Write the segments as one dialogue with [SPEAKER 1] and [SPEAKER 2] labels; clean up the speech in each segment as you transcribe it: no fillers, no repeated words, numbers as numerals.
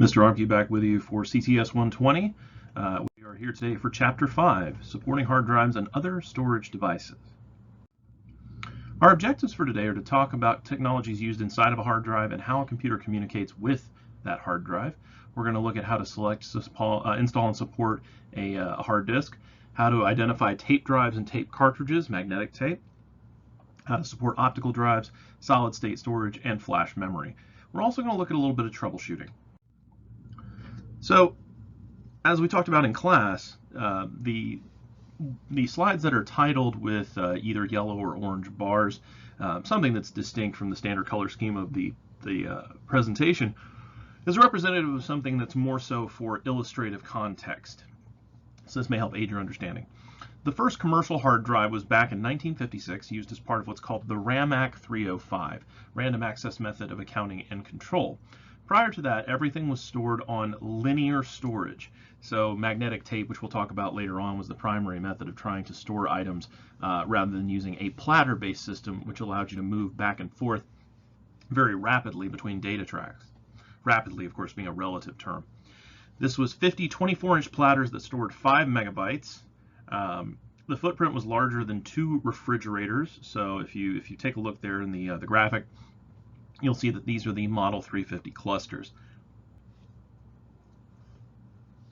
[SPEAKER 1] Mr. Armke back with you for CTS 120. We are here today for Chapter 5, Supporting Hard Drives and Other Storage Devices. Our objectives for today are to talk about technologies used inside of a hard drive and how a computer communicates with that hard drive. We're going to look at how to select, install, and support a hard disk, how to identify tape drives and tape cartridges, magnetic tape, how to support optical drives, solid-state storage, and flash memory. We're also going to look at a little bit of troubleshooting. So, as we talked about in class, the slides that are titled with either yellow or orange bars, something that's distinct from the standard color scheme of the presentation, is representative of something that's more so for illustrative context. So this may help aid your understanding. The first commercial hard drive was back in 1956, used as part of what's called the RAMAC 305, Random Access Method of Accounting and Control. Prior to that, everything was stored on linear storage. So magnetic tape, which we'll talk about later on, was the primary method of trying to store items rather than using a platter-based system, which allowed you to move back and forth very rapidly between data tracks. Rapidly, of course, being a relative term. This was 50 24-inch platters that stored 5 megabytes. The footprint was larger than 2 refrigerators. So if you take a look there in the graphic, you'll see that these are the Model 350 clusters.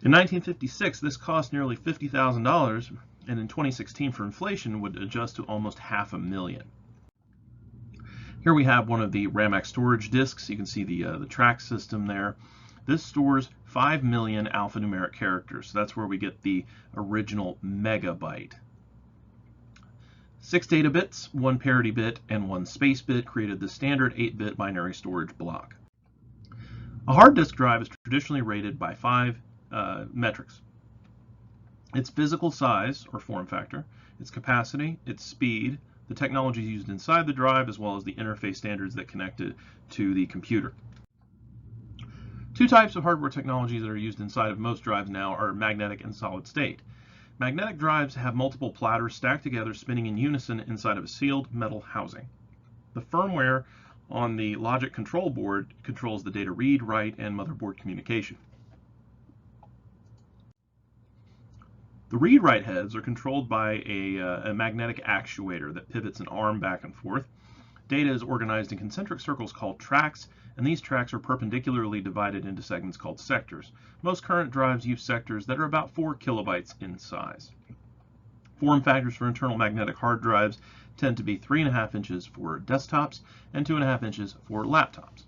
[SPEAKER 1] In 1956, this cost nearly $50,000, and in 2016, for inflation, would adjust to almost $500,000. Here we have one of the RAMAC storage disks. You can see the track system there. This stores 5 million alphanumeric characters. So that's where we get the original megabyte. 6 data bits, 1 parity bit, and 1 space bit created the standard 8-bit binary storage block. A hard disk drive is traditionally rated by 5 metrics: its physical size or form factor, its capacity, its speed, the technologies used inside the drive, as well as the interface standards that connect it to the computer. 2 types of hardware technologies that are used inside of most drives now are magnetic and solid state. Magnetic drives have multiple platters stacked together, spinning in unison inside of a sealed metal housing. The firmware on the logic control board controls the data read, write, and motherboard communication. The read-write heads are controlled by a magnetic actuator that pivots an arm back and forth. Data is organized in concentric circles called tracks, and these tracks are perpendicularly divided into segments called sectors. Most current drives use sectors that are about 4 kilobytes in size. Form factors for internal magnetic hard drives tend to be 3.5 inches for desktops and 2.5 inches for laptops.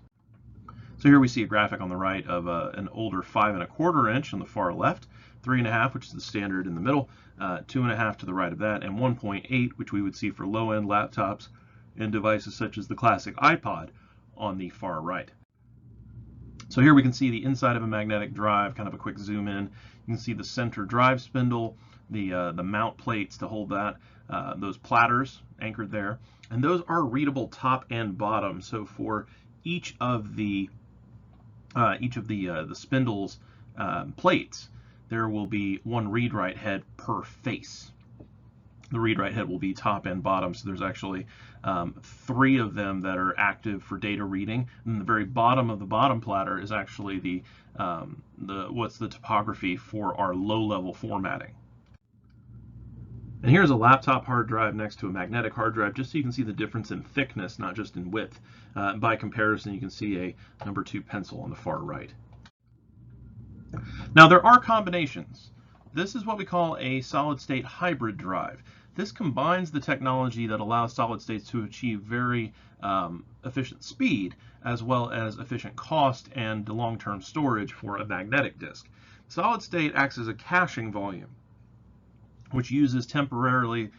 [SPEAKER 1] So here we see a graphic on the right of an older 5.25 inch on the far left, 3.5, which is the standard in the middle, 2.5 to the right of that, and 1.8, which we would see for low-end laptops and devices such as the classic iPod on the far right. So here we can see the inside of a magnetic drive, kind of a quick zoom in. You can see the center drive spindle, the mount plates to hold that, those platters anchored there, and those are readable top and bottom. So for each of the spindle's plates, there will be 1 read-write head per face. The read-write head will be top and bottom, so there's actually 3 of them that are active for data reading. And the very bottom of the bottom platter is actually what's the topography for our low-level formatting. And here's a laptop hard drive next to a magnetic hard drive, just so you can see the difference in thickness, not just in width. By comparison, you can see a number 2 pencil on the far right. Now there are combinations. This is what we call a solid-state hybrid drive. This combines the technology that allows solid states to achieve very efficient speed, as well as efficient cost and long-term storage for a magnetic disk. Solid state acts as a caching volume, which uses temporarily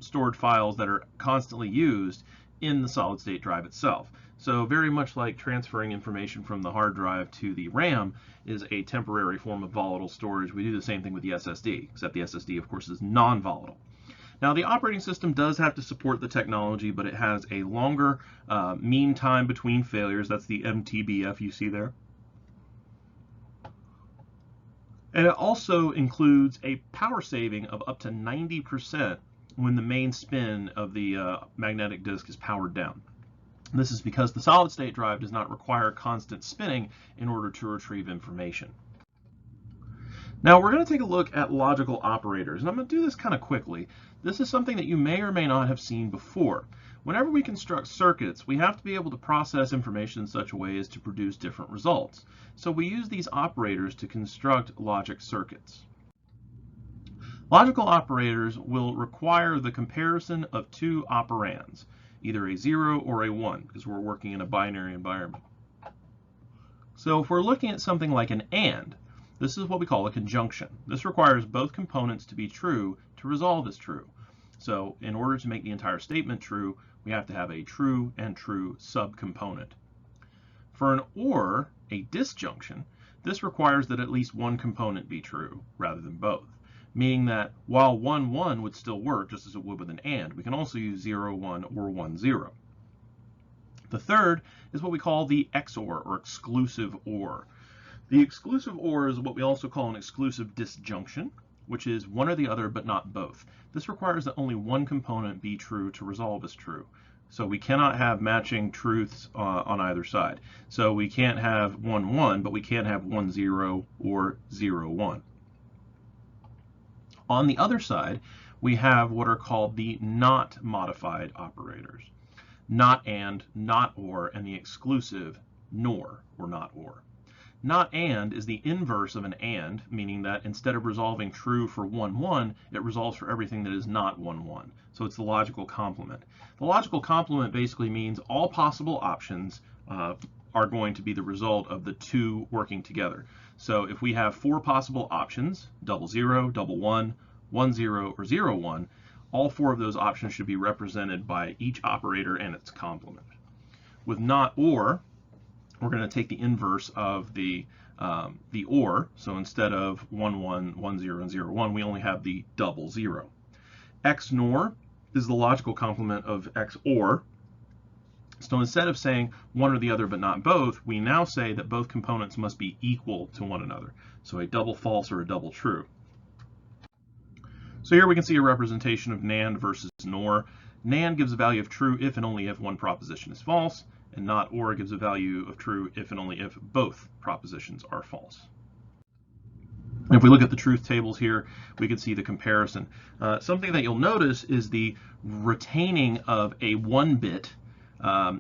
[SPEAKER 1] stored files that are constantly used in the solid state drive itself. So very much like transferring information from the hard drive to the RAM is a temporary form of volatile storage, we do the same thing with the SSD, except the SSD, of course, is non-volatile. Now, the operating system does have to support the technology, but it has a longer mean time between failures. That's the MTBF you see there. And it also includes a power saving of up to 90% when the main spin of the magnetic disk is powered down. This is because the solid-state drive does not require constant spinning in order to retrieve information. Now we're going to take a look at logical operators, and I'm going to do this kind of quickly. This is something that you may or may not have seen before. Whenever we construct circuits, we have to be able to process information in such a way as to produce different results. So we use these operators to construct logic circuits. Logical operators will require the comparison of two operands, either a 0 or a 1, because we're working in a binary environment. So if we're looking at something like an AND, this is what we call a conjunction. This requires both components to be true to resolve as true. So in order to make the entire statement true, we have to have a true and true subcomponent. For an OR, a disjunction, this requires that at least one component be true rather than both, meaning that while 1, 1 would still work just as it would with an AND, we can also use 0, 1 or 1, 0. The third is what we call the XOR, or exclusive OR. The exclusive OR is what we also call an exclusive disjunction, which is one or the other but not both. This requires that only one component be true to resolve as true. So we cannot have matching truths on either side. So we can't have 1, 1, but we can have 1, 0 or 0, 1. On the other side, we have what are called the not modified operators. Not and, not or, and the exclusive nor, or not or. Not and is the inverse of an and, meaning that instead of resolving true for 1, 1, it resolves for everything that is not 1, 1. So it's the logical complement. The logical complement basically means all possible options are going to be the result of the two working together. So if we have 4 possible options, 0, 0, 1, 1, 0, or 0, 1, all 4 of those options should be represented by each operator and its complement. With not or, we're going to take the inverse of the OR. So instead of 1, 1, 1, 0, and 0, 1, we only have the 0, 0. XNOR is the logical complement of XOR. So instead of saying one or the other but not both, we now say that both components must be equal to one another. So a double false or a double true. So here we can see a representation of NAND versus NOR. NAND gives a value of true if and only if one proposition is false, and not OR gives a value of true if and only if both propositions are false. If we look at the truth tables here, we can see the comparison. Something that you'll notice is the retaining of a 1 bit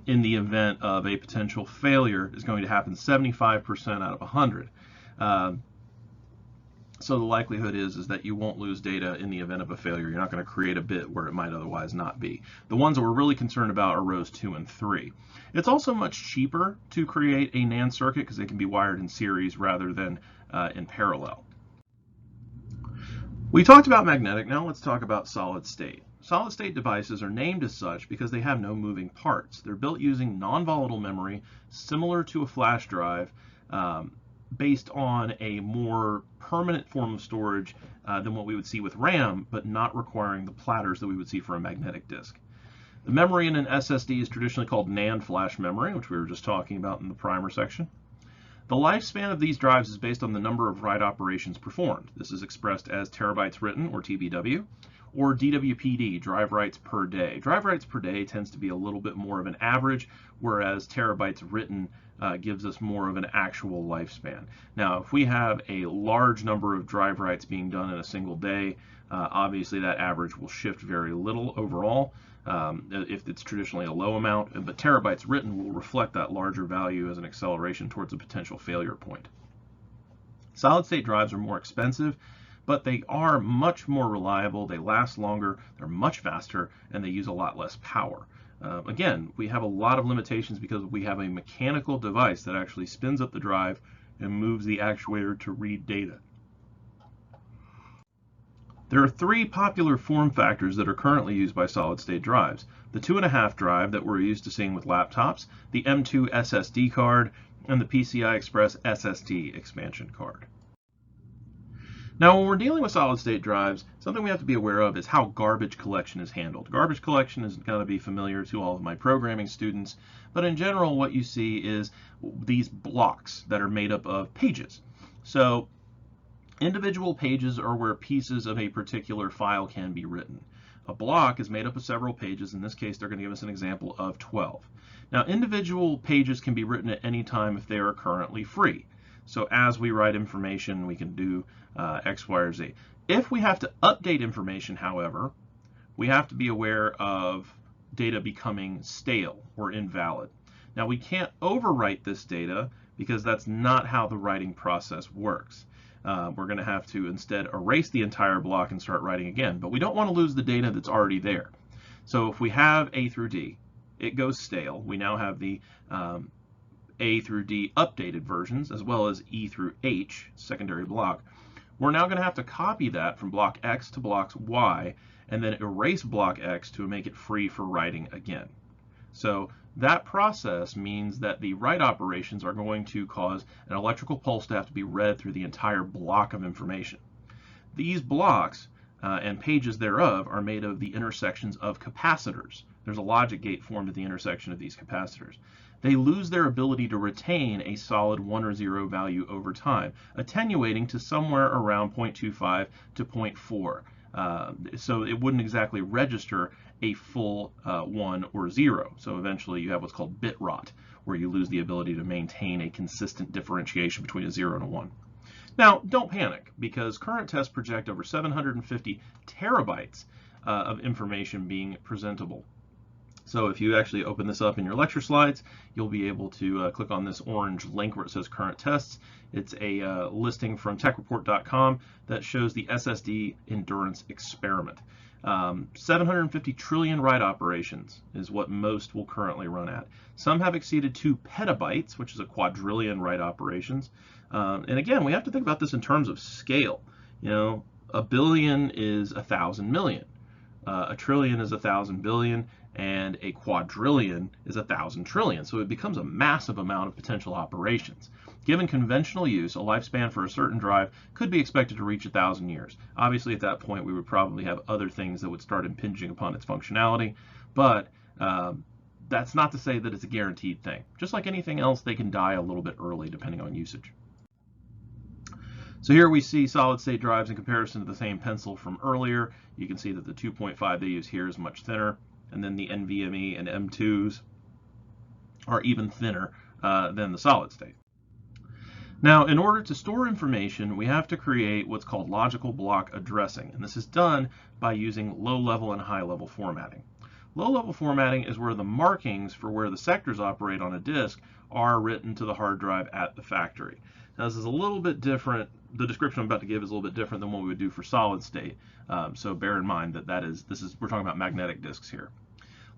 [SPEAKER 1] in the event of a potential failure is going to happen 75% out of 100. So the likelihood is that you won't lose data in the event of a failure. You're not going to create a bit where it might otherwise not be. The ones that we're really concerned about are rows 2 and 3. It's also much cheaper to create a NAND circuit because they can be wired in series rather than in parallel. We talked about magnetic, now let's talk about solid state. Solid state devices are named as such because they have no moving parts. They're built using non-volatile memory similar to a flash drive, based on a more permanent form of storage than what we would see with RAM, but not requiring the platters that we would see for a magnetic disk. The memory in an SSD is traditionally called NAND flash memory, which we were just talking about in the primer section. The lifespan of these drives is based on the number of write operations performed. This is expressed as terabytes written, or TBW, or DWPD, drive writes per day. Drive writes per day tends to be a little bit more of an average, whereas terabytes written gives us more of an actual lifespan. Now, if we have a large number of drive writes being done in a single day, obviously that average will shift very little overall if it's traditionally a low amount, but terabytes written will reflect that larger value as an acceleration towards a potential failure point. Solid state drives are more expensive, but they are much more reliable, they last longer, they're much faster, and they use a lot less power. Again, we have a lot of limitations because we have a mechanical device that actually spins up the drive and moves the actuator to read data. There are 3 popular form factors that are currently used by solid-state drives. The 2.5 drive that we're used to seeing with laptops, the M2 SSD card, and the PCI Express SSD expansion card. Now, when we're dealing with solid-state drives, something we have to be aware of is how garbage collection is handled. Garbage collection is going to be familiar to all of my programming students, but in general, what you see is these blocks that are made up of pages. So, individual pages are where pieces of a particular file can be written. A block is made up of several pages. In this case, they're going to give us an example of 12. Now, individual pages can be written at any time if they are currently free. So as we write information, we can do X, Y, or Z. If we have to update information, however, we have to be aware of data becoming stale or invalid. Now, we can't overwrite this data because that's not how the writing process works. We're going to have to instead erase the entire block and start writing again. But we don't want to lose the data that's already there. So if we have A through D, it goes stale. We now have the A through D updated versions, as well as E through H, secondary block. We're now going to have to copy that from block X to block Y, and then erase block X to make it free for writing again. So that process means that the write operations are going to cause an electrical pulse to have to be read through the entire block of information. These blocks and pages thereof are made of the intersections of capacitors. There's a logic gate formed at the intersection of these capacitors. They lose their ability to retain a solid 1 or 0 value over time, attenuating to somewhere around 0.25 to 0.4. So it wouldn't exactly register a full 1 or 0. So eventually you have what's called bit rot, where you lose the ability to maintain a consistent differentiation between a 0 and a 1. Now, don't panic, because current tests project over 750 terabytes of information being presentable. So if you actually open this up in your lecture slides, you'll be able to click on this orange link where it says current tests. It's a listing from techreport.com that shows the SSD endurance experiment. 750 trillion write operations is what most will currently run at. Some have exceeded 2 petabytes, which is a quadrillion write operations. And again, we have to think about this in terms of scale. You know, a billion is 1,000 million. A trillion is 1,000 billion, and a quadrillion is 1,000 trillion. So it becomes a massive amount of potential operations. Given conventional use, a lifespan for a certain drive could be expected to reach 1,000 years. Obviously, at that point, we would probably have other things that would start impinging upon its functionality, but that's not to say that it's a guaranteed thing. Just like anything else, they can die a little bit early depending on usage. So here we see solid-state drives in comparison to the same pencil from earlier. You can see that the 2.5 they use here is much thinner, and then the NVMe and M2s are even thinner than the solid-state. Now, in order to store information, we have to create what's called logical block addressing, and this is done by using low-level and high-level formatting. Low-level formatting is where the markings for where the sectors operate on a disk are written to the hard drive at the factory. Now, this is a little bit different. The description I'm about to give is a little bit different than what we would do for solid state. So bear in mind that we're talking about magnetic disks here.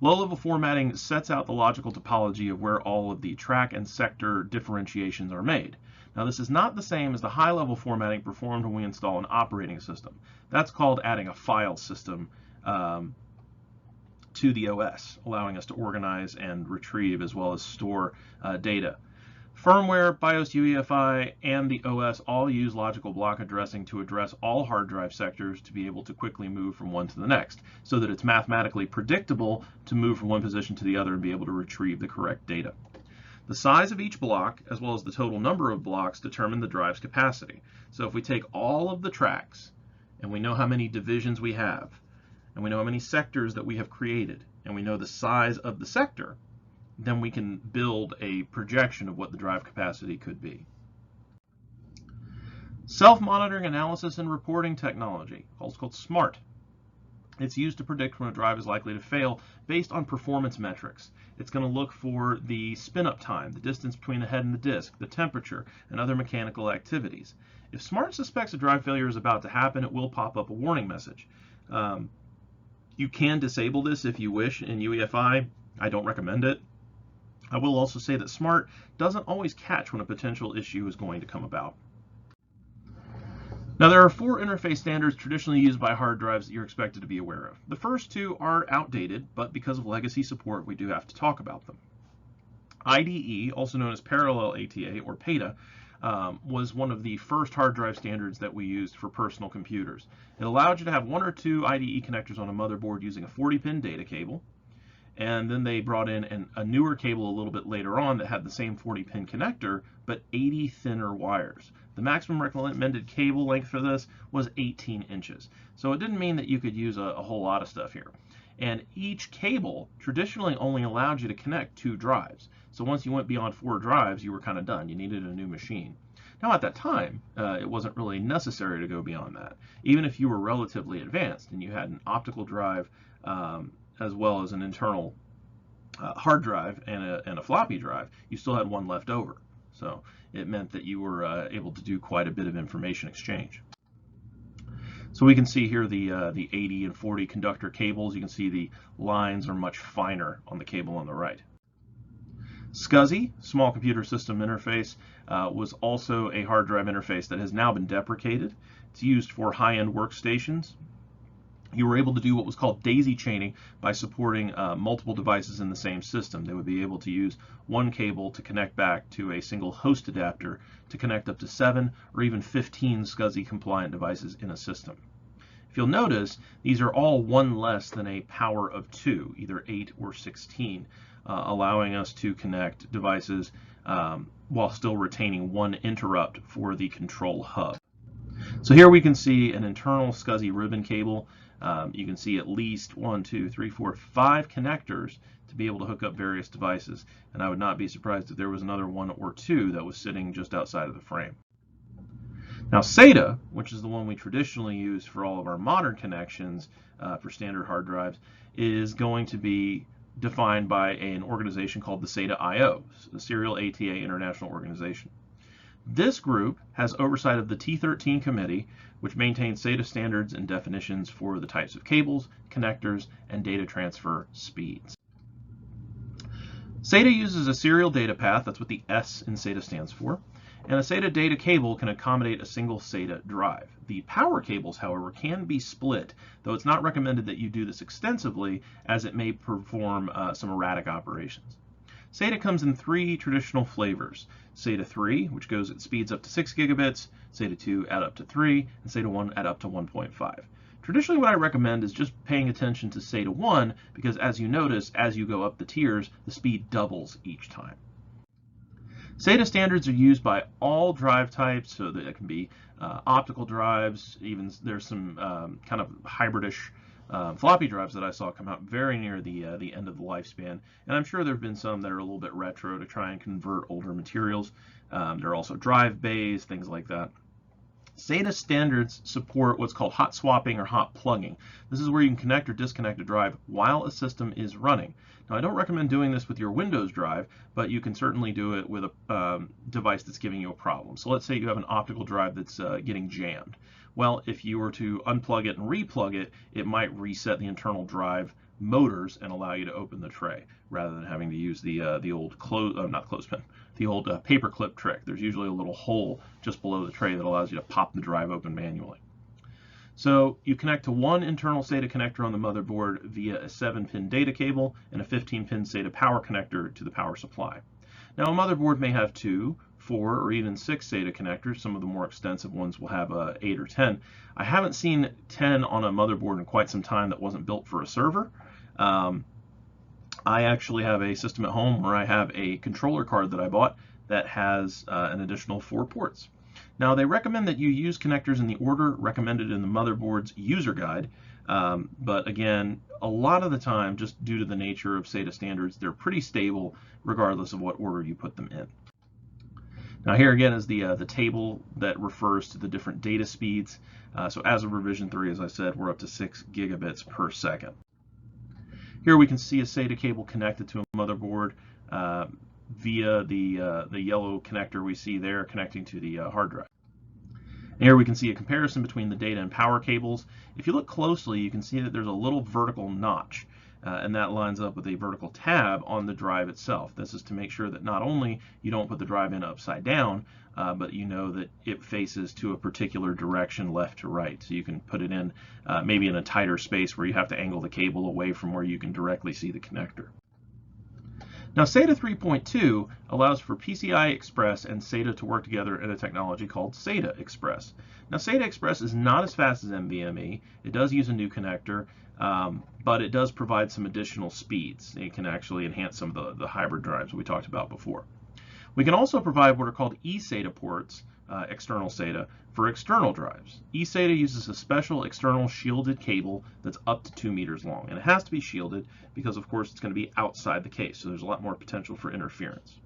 [SPEAKER 1] Low-level formatting sets out the logical topology of where all of the track and sector differentiations are made. Now, this is not the same as the high-level formatting performed when we install an operating system. That's called adding a file system to the OS, allowing us to organize and retrieve as well as store data. Firmware, BIOS, UEFI, and the OS all use logical block addressing to address all hard drive sectors to be able to quickly move from one to the next, so that it's mathematically predictable to move from one position to the other and be able to retrieve the correct data. The size of each block, as well as the total number of blocks, determine the drive's capacity. So if we take all of the tracks, and we know how many divisions we have, and we know how many sectors that we have created, and we know the size of the sector, then we can build a projection of what the drive capacity could be. Self-monitoring analysis and reporting technology, also called SMART. It's used to predict when a drive is likely to fail based on performance metrics. It's going to look for the spin-up time, the distance between the head and the disk, the temperature, and other mechanical activities. If SMART suspects a drive failure is about to happen, it will pop up a warning message. You can disable this if you wish in UEFI. I don't recommend it. I will also say that SMART doesn't always catch when a potential issue is going to come about. Now, there are 4 interface standards traditionally used by hard drives that you're expected to be aware of. The first 2 are outdated, but because of legacy support, we do have to talk about them. IDE, also known as Parallel ATA or PATA, was one of the first hard drive standards that we used for personal computers. It allowed you to have 1 or 2 IDE connectors on a motherboard using a 40-pin data cable. And then they brought in a newer cable a little bit later on that had the same 40-pin connector, but 80 thinner wires. The maximum recommended cable length for this was 18 inches. So it didn't mean that you could use a whole lot of stuff here. And each cable traditionally only allowed you to connect 2 drives. So once you went beyond 4 drives, you were kind of done. You needed a new machine. Now at that time, it wasn't really necessary to go beyond that. Even if you were relatively advanced and you had an optical drive as well as an internal hard drive and a floppy drive, you still had one left over. So it meant that you were able to do quite a bit of information exchange. So we can see here the 80 and 40 conductor cables. You can see the lines are much finer on the cable on the right. SCSI, Small Computer System Interface, was also a hard drive interface that has now been deprecated. It's used for high-end workstations. You were able to do what was called daisy chaining by supporting multiple devices in the same system. They would be able to use one cable to connect back to a single host adapter to connect up to 7 or even 15 SCSI compliant devices in a system. If you'll notice, these are all one less than a power of 2, either 8 or 16, allowing us to connect devices while still retaining one interrupt for the control hub. So here we can see an internal SCSI ribbon cable. You can see at least 1, 2, 3, 4, 5 connectors to be able to hook up various devices, and I would not be surprised if there was another 1 or 2 that was sitting just outside of the frame. Now SATA, which is the one we traditionally use for all of our modern connections for standard hard drives, is going to be defined by an organization called the SATA IO, the Serial ATA International Organization. This group has oversight of the T13 committee, which maintains SATA standards and definitions for the types of cables, connectors, and data transfer speeds. SATA uses a serial data path, that's what the S in SATA stands for, and a SATA data cable can accommodate a single SATA drive. The power cables, however, can be split, though it's not recommended that you do this extensively as it may perform some erratic operations. SATA comes in 3 traditional flavors: SATA 3, which goes at speeds up to 6 gigabits, SATA 2 at up to 3, and SATA 1 at up to 1.5. Traditionally, what I recommend is just paying attention to SATA 1 because, as you notice, as you go up the tiers, the speed doubles each time. SATA standards are used by all drive types, so that it can be optical drives, even there's some kind of hybridish floppy drives that I saw come out very near the end of the lifespan, and I'm sure there have been some that are a little bit retro to try and convert older materials. There are also drive bays, things like that. SATA standards support what's called hot swapping or hot plugging. This is where you can connect or disconnect a drive while a system is running. Now, I don't recommend doing this with your Windows drive, but you can certainly do it with a device that's giving you a problem. So let's say you have an optical drive that's getting jammed. Well, if you were to unplug it and replug it, it might reset the internal drive motors and allow you to open the tray rather than having to use the old paper clip trick. There's usually a little hole just below the tray that allows you to pop the drive open manually. So you connect to one internal SATA connector on the motherboard via a 7-pin data cable and a 15-pin SATA power connector to the power supply. Now a motherboard may have 2, 4, or even 6 SATA connectors. Some of the more extensive ones will have 8 or 10. I haven't seen 10 on a motherboard in quite some time that wasn't built for a server. I actually have a system at home where I have a controller card that I bought that has an additional 4 ports. Now they recommend that you use connectors in the order recommended in the motherboard's user guide, but again, a lot of the time, just due to the nature of SATA standards, they're pretty stable regardless of what order you put them in. Now here again is the table that refers to the different data speeds. So as of revision 3, as I said, we're up to 6 gigabits per second. Here we can see a SATA cable connected to a motherboard via the yellow connector we see there connecting to the hard drive. And here we can see a comparison between the data and power cables. If you look closely, you can see that there's a little vertical notch, and that lines up with a vertical tab on the drive itself. This is to make sure that not only you don't put the drive in upside down, but you know that it faces to a particular direction, left to right. So you can put it in maybe in a tighter space where you have to angle the cable away from where you can directly see the connector. Now SATA 3.2 allows for PCI Express and SATA to work together in a technology called SATA Express. Now SATA Express is not as fast as NVMe. It does use a new connector, but it does provide some additional speeds. It can actually enhance some of the hybrid drives we talked about before. We can also provide what are called eSATA ports, external SATA, for external drives. eSATA uses a special external shielded cable that's up to 2 meters long, and it has to be shielded because, of course, it's going to be outside the case, so there's a lot more potential for interference.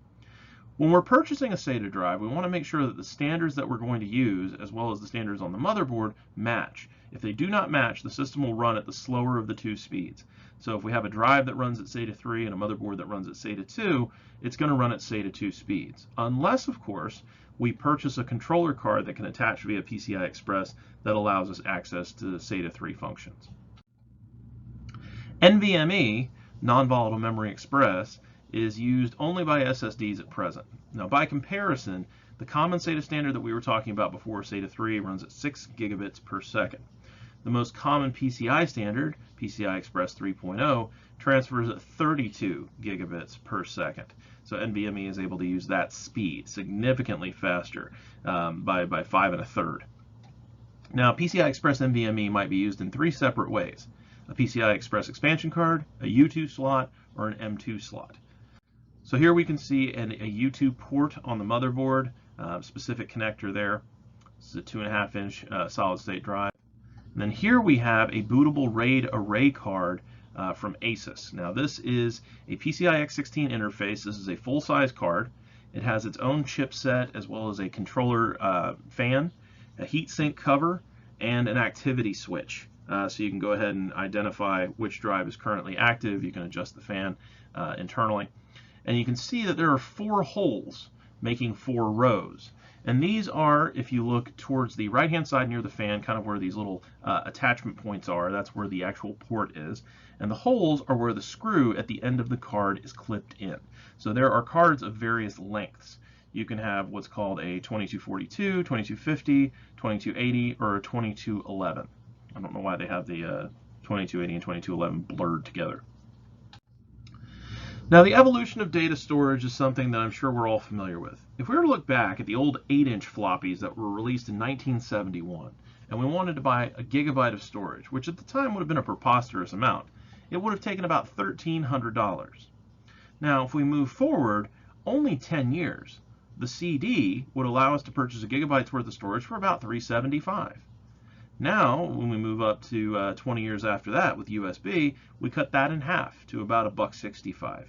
[SPEAKER 1] When we're purchasing a SATA drive, we want to make sure that the standards that we're going to use, as well as the standards on the motherboard, match. If they do not match, the system will run at the slower of the two speeds. So if we have a drive that runs at SATA 3 and a motherboard that runs at SATA 2, it's going to run at SATA 2 speeds. Unless, of course, we purchase a controller card that can attach via PCI Express that allows us access to SATA 3 functions. NVMe, non-volatile memory express, is used only by SSDs at present. Now, by comparison, the common SATA standard that we were talking about before, SATA 3, runs at 6 gigabits per second. The most common PCI standard, PCI Express 3.0, transfers at 32 gigabits per second. So NVMe is able to use that speed significantly faster, by 5 1/3. Now, PCI Express NVMe might be used in 3 separate ways: a PCI Express expansion card, a U2 slot, or an M2 slot. So here we can see a U2 port on the motherboard, specific connector there. This is a 2.5-inch solid state drive. And then here we have a bootable RAID array card from Asus. Now this is a PCI X16 interface. This is a full-size card. It has its own chipset as well as a controller fan, a heatsink cover, and an activity switch. So you can go ahead and identify which drive is currently active. You can adjust the fan internally. And you can see that there are 4 holes making 4 rows. And these are, if you look towards the right-hand side near the fan, kind of where these little attachment points are, that's where the actual port is. And the holes are where the screw at the end of the card is clipped in. So there are cards of various lengths. You can have what's called a 2242, 2250, 2280, or a 2211. I don't know why they have the 2280 and 2211 blurred together. Now, the evolution of data storage is something that I'm sure we're all familiar with. If we were to look back at the old 8-inch floppies that were released in 1971, and we wanted to buy a gigabyte of storage, which at the time would have been a preposterous amount, it would have taken about $1,300. Now, if we move forward only 10 years, the CD would allow us to purchase a gigabyte's worth of storage for about $375. Now, when we move up to 20 years after that with USB, we cut that in half to about $1.65.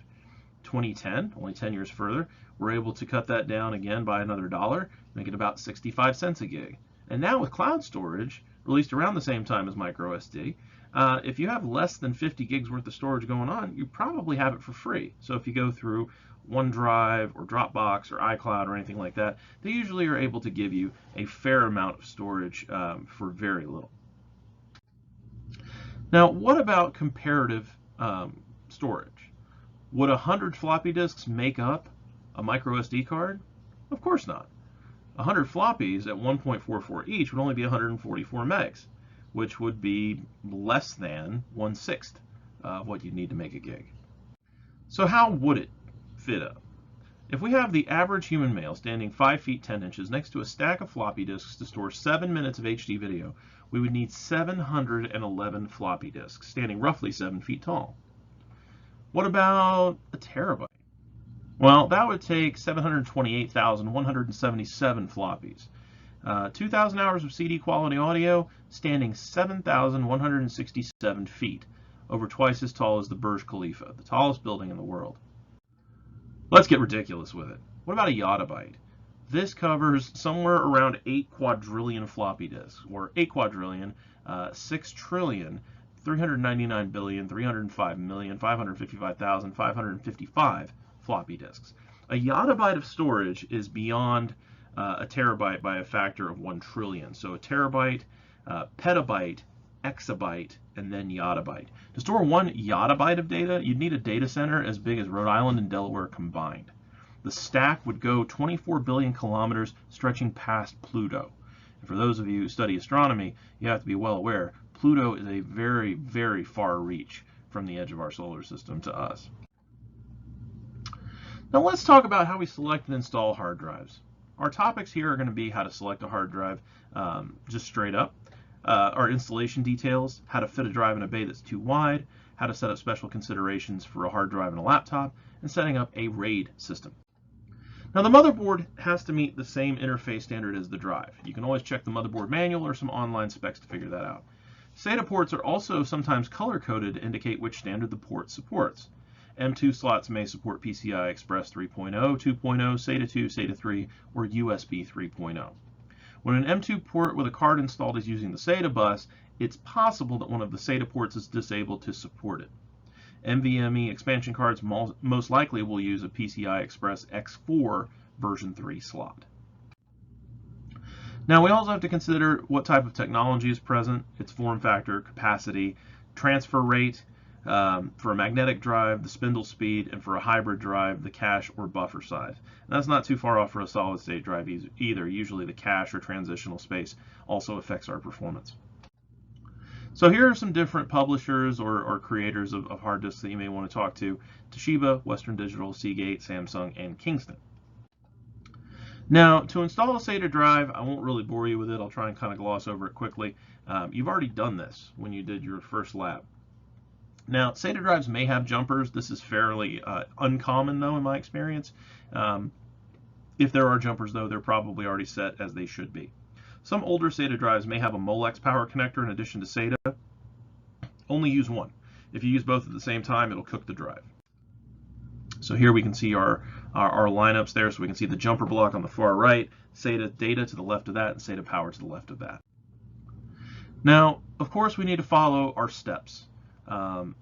[SPEAKER 1] 2010, only 10 years further, we're able to cut that down again by another $1, make it about 65 cents a gig. And now with cloud storage, released around the same time as microSD, if you have less than 50 gigs worth of storage going on, you probably have it for free. So if you go through OneDrive or Dropbox or iCloud or anything like that, they usually are able to give you a fair amount of storage for very little. Now, what about comparative storage? Would 100 floppy disks make up a micro SD card? Of course not. 100 floppies at 1.44 each would only be 144 megs, which would be less than 1/6 of what you'd need to make a gig. So how would it fit up? If we have the average human male standing 5 feet 10 inches next to a stack of floppy disks to store 7 minutes of HD video, we would need 711 floppy disks, standing roughly 7 feet tall. What about a terabyte? Well, that would take 728,177 floppies. 2,000 hours of CD quality audio, standing 7,167 feet, over twice as tall as the Burj Khalifa, the tallest building in the world. Let's get ridiculous with it. What about a yottabyte? This covers somewhere around 8 quadrillion floppy disks, or 8 quadrillion, 6 trillion, 399,305,555,555 floppy disks. A yottabyte of storage is beyond a terabyte by a factor of 1 trillion. So a terabyte, petabyte, exabyte, and then yottabyte. To store 1 yottabyte of data, you'd need a data center as big as Rhode Island and Delaware combined. The stack would go 24 billion kilometers, stretching past Pluto. And for those of you who study astronomy, you have to be well aware, Pluto is a very, very far reach from the edge of our solar system to us. Now let's talk about how we select and install hard drives. Our topics here are going to be how to select a hard drive just straight up, are installation details, how to fit a drive in a bay that's too wide, how to set up special considerations for a hard drive and a laptop, and setting up a RAID system. Now the motherboard has to meet the same interface standard as the drive. You can always check the motherboard manual or some online specs to figure that out. SATA ports are also sometimes color-coded to indicate which standard the port supports. M2 slots may support PCI Express 3.0, 2.0, SATA 2, SATA 3, or USB 3.0. When an M2 port with a card installed is using the SATA bus, it's possible that one of the SATA ports is disabled to support it. NVMe expansion cards most likely will use a PCI Express X4 version 3 slot. Now we also have to consider what type of technology is present, its form factor, capacity, transfer rate, for a magnetic drive, the spindle speed, and for a hybrid drive, the cache or buffer size. And that's not too far off for a solid state drive either. Usually the cache or transitional space also affects our performance. So here are some different publishers or creators of hard disks that you may want to talk to: Toshiba, Western Digital, Seagate, Samsung, and Kingston. Now, to install a SATA drive, I won't really bore you with it. I'll try and kind of gloss over it quickly. You've already done this when you did your first lab. Now, SATA drives may have jumpers. This is fairly uncommon, though, in my experience. If there are jumpers, though, they're probably already set as they should be. Some older SATA drives may have a Molex power connector in addition to SATA. Only use one. If you use both at the same time, it'll cook the drive. So here we can see our lineups there. So we can see the jumper block on the far right, SATA data to the left of that, and SATA power to the left of that. Now, of course, we need to follow our steps. When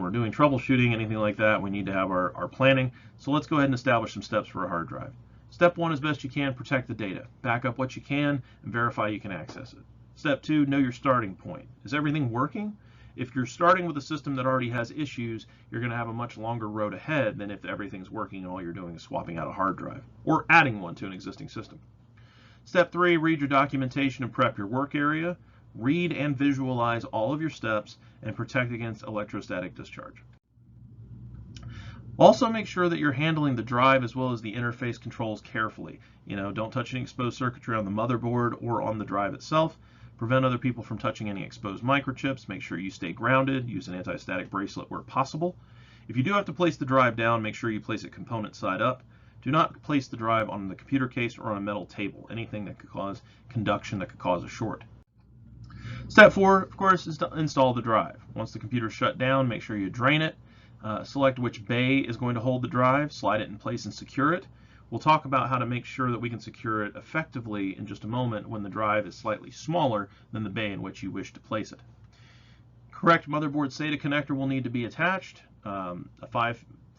[SPEAKER 1] we're doing troubleshooting, anything like that, we need to have our planning. So let's go ahead and establish some steps for a hard drive. Step 1, as best you can, protect the data. Back up what you can and verify you can access it. Step 2, know your starting point. Is everything working? If you're starting with a system that already has issues, you're going to have a much longer road ahead than if everything's working and all you're doing is swapping out a hard drive or adding one to an existing system. Step 3, read your documentation and prep your work area. Read and visualize all of your steps and protect against electrostatic discharge. Also make sure that you're handling the drive as well as the interface controls carefully. Don't touch any exposed circuitry on the motherboard or on the drive itself. Prevent other people from touching any exposed microchips. Make sure you stay grounded. Use an anti-static bracelet where possible. If you do have to place the drive down, make sure you place it component side up. Do not place the drive on the computer case or on a metal table. Anything that could cause conduction that could cause a short. Step 4, of course, is to install the drive. Once the computer is shut down, make sure you drain it. Select which bay is going to hold the drive, slide it in place and secure it. We'll talk about how to make sure that we can secure it effectively in just a moment when the drive is slightly smaller than the bay in which you wish to place it. Correct motherboard SATA connector will need to be attached. A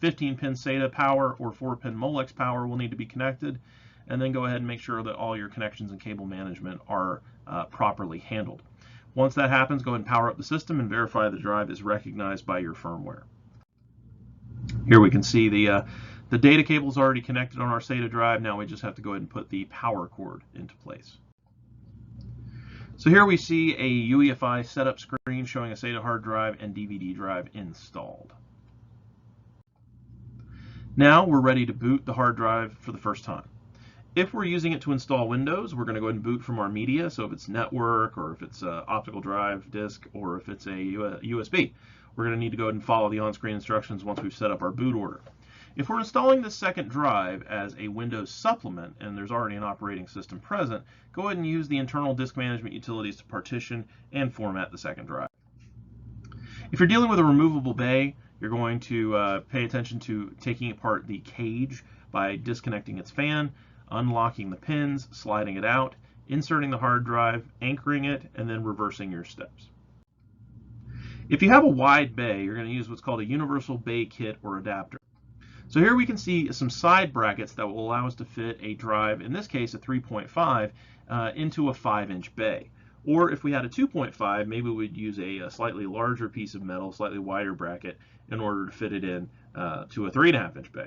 [SPEAKER 1] 15-pin SATA power or 4-pin Molex power will need to be connected. And then go ahead and make sure that all your connections and cable management are properly handled. Once that happens, go ahead and power up the system and verify the drive is recognized by your firmware. Here we can see the data cable is already connected on our SATA drive. Now we just have to go ahead and put the power cord into place. So here we see a UEFI setup screen showing a SATA hard drive and DVD drive installed. Now we're ready to boot the hard drive for the first time. If we're using it to install Windows, we're going to go ahead and boot from our media. So if it's network, or if it's an optical drive disk, or if it's a USB, we're going to need to go ahead and follow the on-screen instructions once we've set up our boot order. If we're installing the second drive as a Windows supplement and there's already an operating system present, go ahead and use the internal disk management utilities to partition and format the second drive. If you're dealing with a removable bay, you're going to pay attention to taking apart the cage by disconnecting its fan, unlocking the pins, sliding it out, inserting the hard drive, anchoring it, and then reversing your steps. If you have a wide bay, you're going to use what's called a universal bay kit or adapter. So here we can see some side brackets that will allow us to fit a drive, in this case a 3.5, into a 5-inch bay. Or if we had a 2.5, maybe we'd use a slightly larger piece of metal, slightly wider bracket, in order to fit it in to a 3.5-inch bay.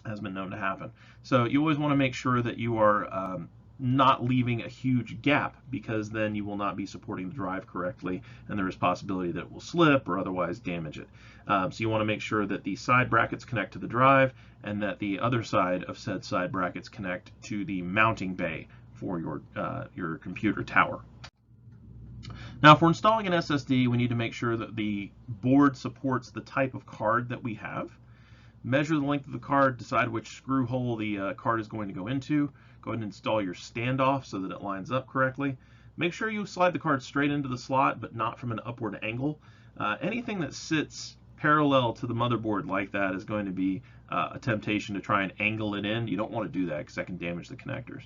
[SPEAKER 1] Has been known to happen. So you always want to make sure that you are not leaving a huge gap, because then you will not be supporting the drive correctly and there is possibility that it will slip or otherwise damage it. So you want to make sure that the side brackets connect to the drive and that the other side of said side brackets connect to the mounting bay for your computer tower. Now, if we're installing an SSD, we need to make sure that the board supports the type of card that we have. Measure the length of the card, decide which screw hole the card is going to go into. Go ahead and install your standoff so that it lines up correctly. Make sure you slide the card straight into the slot, but not from an upward angle. Anything that sits parallel to the motherboard like that is going to be a temptation to try and angle it in. You don't want to do that because that can damage the connectors.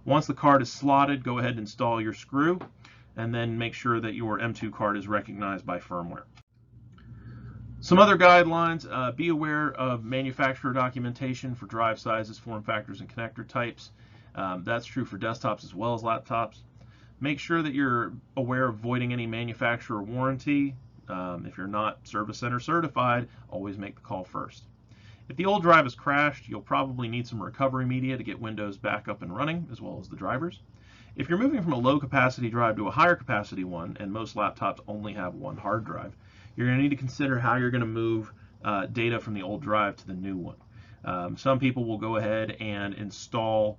[SPEAKER 1] Once the card is slotted, go ahead and install your screw, and then make sure that your M2 card is recognized by firmware. Some other guidelines: be aware of manufacturer documentation for drive sizes, form factors, and connector types. That's true for desktops as well as laptops. Make sure that you're aware of voiding any manufacturer warranty. If you're not Service Center certified, always make the call first. If the old drive has crashed, you'll probably need some recovery media to get Windows back up and running, as well as the drivers. If you're moving from a low capacity drive to a higher capacity one, and most laptops only have one hard drive, you're going to need to consider how you're going to move data from the old drive to the new one. Some people will go ahead and install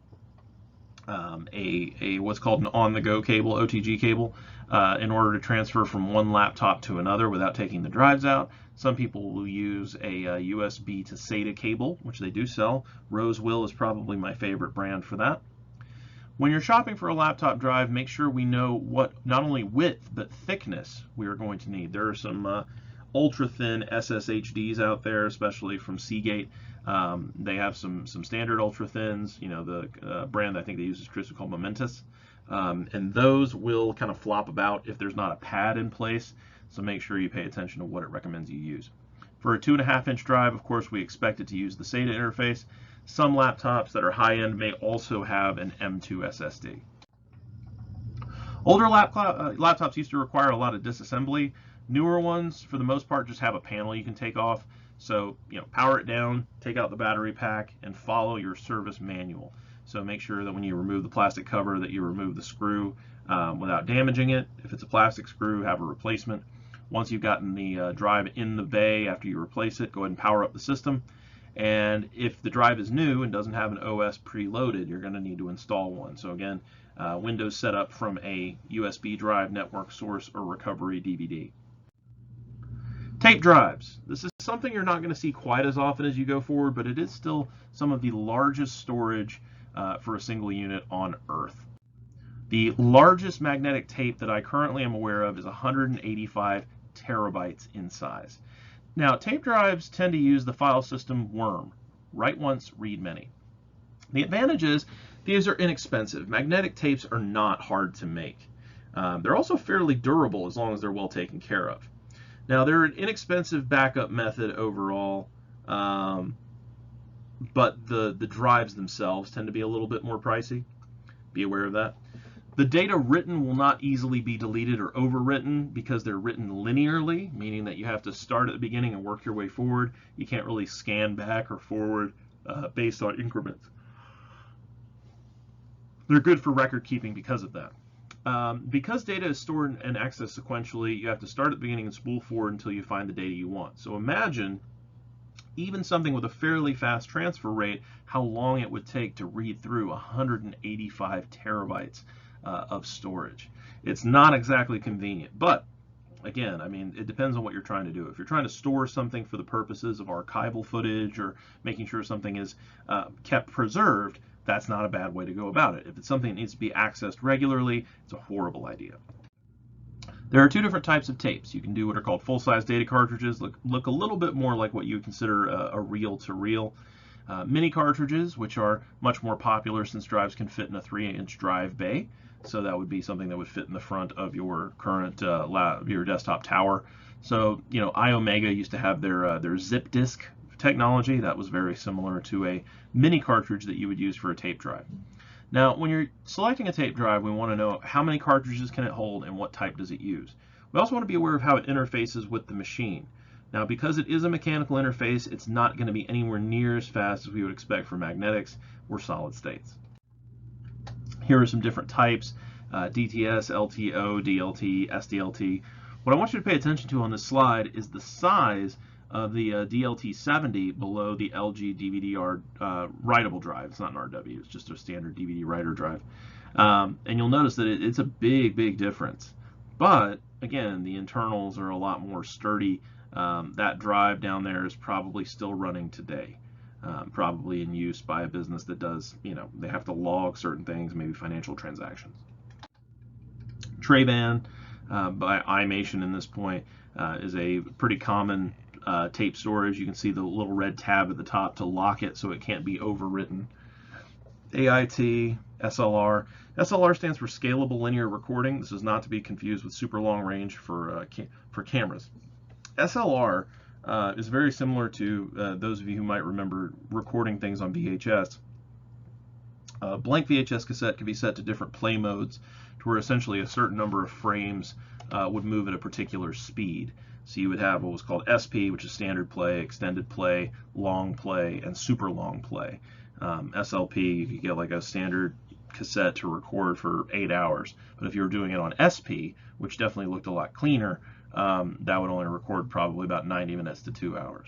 [SPEAKER 1] what's called an on-the-go cable, OTG cable, in order to transfer from one laptop to another without taking the drives out. Some people will use a USB to SATA cable, which they do sell. Rosewill is probably my favorite brand for that. When you're shopping for a laptop drive, make sure we know what not only width but thickness we are going to need. There are some ultra-thin SSHDs out there, especially from Seagate. They have some standard ultra-thins. You know, the brand I think they use is crystal called Momentous. And those will kind of flop about if there's not a pad in place, so make sure you pay attention to what it recommends you use. For a 2.5-inch drive, of course, we expect it to use the SATA interface. Some laptops that are high-end may also have an M2 SSD. Older laptops used to require a lot of disassembly. Newer ones, for the most part, just have a panel you can take off. So, power it down, take out the battery pack, and follow your service manual. So make sure that when you remove the plastic cover that you remove the screw without damaging it. If it's a plastic screw, have a replacement. Once you've gotten the drive in the bay after you replace it, go ahead and power up the system. And if the drive is new and doesn't have an OS preloaded, you're going to need to install one. So again, Windows setup from a USB drive, network source, or recovery DVD. Tape drives. This is something you're not going to see quite as often as you go forward, but it is still some of the largest storage for a single unit on Earth. The largest magnetic tape that I currently am aware of is 185 terabytes in size. Now, tape drives tend to use the file system worm, write once, read many. The advantage is these are inexpensive. Magnetic tapes are not hard to make. They're also fairly durable as long as they're well taken care of. Now, they're an inexpensive backup method overall, but the drives themselves tend to be a little bit more pricey. Be aware of that. The data written will not easily be deleted or overwritten because they're written linearly, meaning that you have to start at the beginning and work your way forward. You can't really scan back or forward based on increments. They're good for record keeping because of that. Because data is stored and accessed sequentially, you have to start at the beginning and spool forward until you find the data you want. So imagine even something with a fairly fast transfer rate, how long it would take to read through 185 terabytes of storage. It's not exactly convenient, but again, I mean, it depends on what you're trying to do. If you're trying to store something for the purposes of archival footage or making sure something is kept preserved, that's not a bad way to go about it. If it's something that needs to be accessed regularly, it's a horrible idea. There are two different types of tapes. You can do what are called full-size data cartridges, look a little bit more like what you would consider a reel-to-reel. Mini cartridges, which are much more popular since drives can fit in a 3-inch drive bay. So that would be something that would fit in the front of your current your desktop tower. So, iOmega used to have their zip disk technology that was very similar to a mini cartridge that you would use for a tape drive. Now, when you're selecting a tape drive, we want to know how many cartridges can it hold and what type does it use. We also want to be aware of how it interfaces with the machine. Now, because it is a mechanical interface, it's not going to be anywhere near as fast as we would expect for magnetics or solid states. Here are some different types: DTS, LTO, DLT, SDLT. What I want you to pay attention to on this slide is the size of the DLT70 below the LG DVD writable drive. It's not an RW, it's just a standard DVD writer drive. And you'll notice that it's a big difference. But again, the internals are a lot more sturdy. That drive down there is probably still running today. Probably in use by a business that does, they have to log certain things, maybe financial transactions. Tray-ban by iMation in this point is a pretty common tape storage. You can see the little red tab at the top to lock it so it can't be overwritten. AIT, SLR. SLR stands for Scalable Linear Recording. This is not to be confused with super long range for cameras. SLR is very similar to those of you who might remember recording things on VHS. A blank VHS cassette can be set to different play modes to where essentially a certain number of frames would move at a particular speed. So you would have what was called SP, which is standard play, extended play, long play, and super long play. SLP, you could get like a standard cassette to record for 8 hours. But if you were doing it on SP, which definitely looked a lot cleaner, that would only record probably about 90 minutes to 2 hours.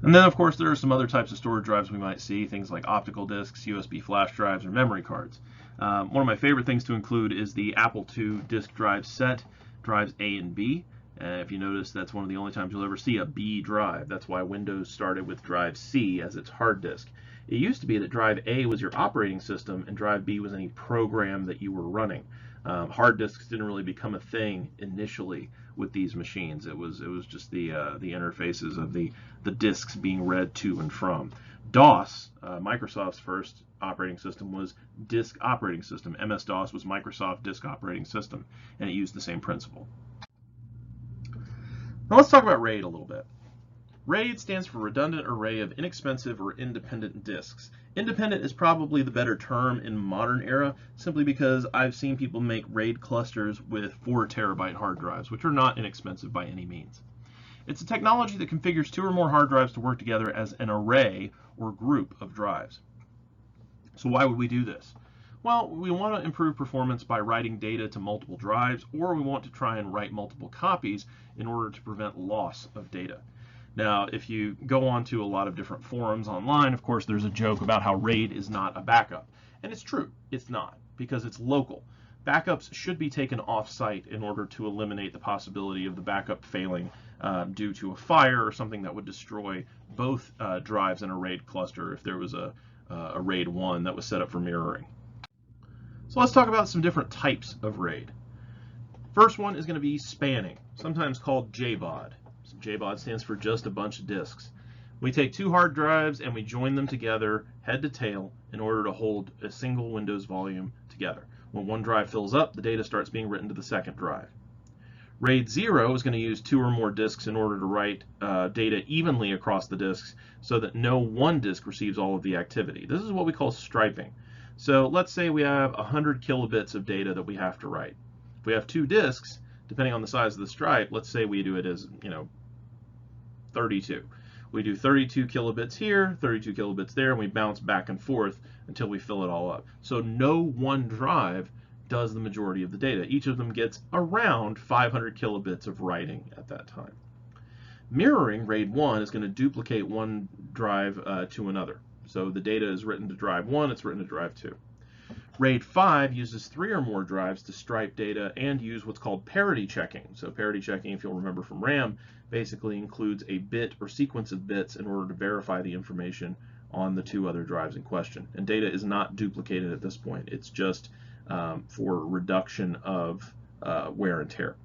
[SPEAKER 1] And then, of course, there are some other types of storage drives we might see, things like optical discs, USB flash drives, or memory cards. One of my favorite things to include is the Apple II disk drive set, drives A and B. If you notice, that's one of the only times you'll ever see a B drive. That's why Windows started with drive C as its hard disk. It used to be that drive A was your operating system and drive B was any program that you were running. Hard disks didn't really become a thing initially with these machines. It was just the interfaces of the disks being read to and from. DOS, Microsoft's first operating system, was Disk Operating System. MS-DOS was Microsoft Disk Operating System, and it used the same principle. Now let's talk about RAID a little bit. RAID stands for Redundant Array of Inexpensive or Independent Disks. Independent is probably the better term in modern era, simply because I've seen people make RAID clusters with 4 terabyte hard drives, which are not inexpensive by any means. It's a technology that configures 2 or more hard drives to work together as an array or group of drives. So why would we do this? Well, we want to improve performance by writing data to multiple drives, or we want to try and write multiple copies in order to prevent loss of data. Now, if you go on to a lot of different forums online, of course, there's a joke about how RAID is not a backup. And it's true, it's not, because it's local. Backups should be taken off-site in order to eliminate the possibility of the backup failing due to a fire or something that would destroy both drives in a RAID cluster if there was a RAID 1 that was set up for mirroring. So let's talk about some different types of RAID. First one is going to be spanning, sometimes called JBOD. So JBOD stands for just a bunch of disks. We take 2 hard drives and we join them together head to tail in order to hold a single Windows volume together. When one drive fills up, the data starts being written to the second drive. RAID 0 is going to use 2 or more disks in order to write data evenly across the disks so that no one disk receives all of the activity. This is what we call striping. So let's say we have 100 kilobits of data that we have to write. If we have 2 disks, depending on the size of the stripe, let's say we do it as 32. We do 32 kilobits here, 32 kilobits there, and we bounce back and forth until we fill it all up. So no one drive does the majority of the data. Each of them gets around 500 kilobits of writing at that time. Mirroring, RAID 1, is going to duplicate one drive to another. So the data is written to drive 1, it's written to drive 2. RAID 5 uses 3 or more drives to stripe data and use what's called parity checking. So parity checking, if you'll remember from RAM, basically includes a bit or sequence of bits in order to verify the information on the 2 other drives in question. And data is not duplicated at this point. It's just for reduction of wear and tear.